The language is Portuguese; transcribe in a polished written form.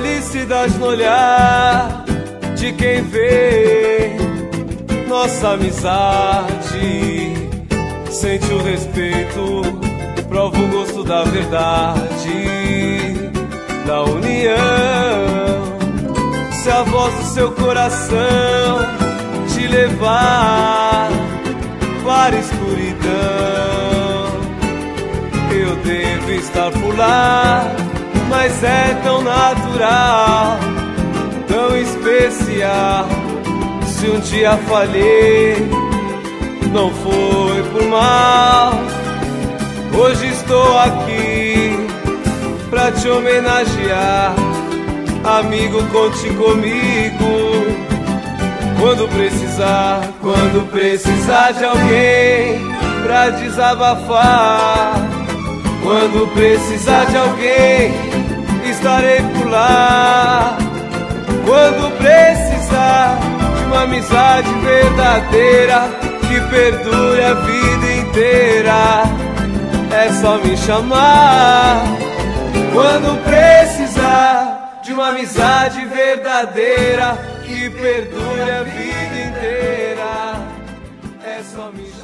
felicidade no olhar de quem vê nossa amizade. Sente o respeito, prova o gosto da verdade, da união. Se a voz do seu coração te levar para a escuridão, eu devo estar por lá, mas é tão natural, tão especial. Se um dia falhei, não foi por mal. Hoje estou aqui pra te homenagear. Amigo, conte comigo quando precisar de alguém pra desabafar. Quando precisar de alguém, estarei por lá. Quando precisar de uma amizade verdadeira que perdure a vida inteira, é só me chamar. Quando precisar de uma amizade verdadeira que perdure a vida inteira, é só me chamar.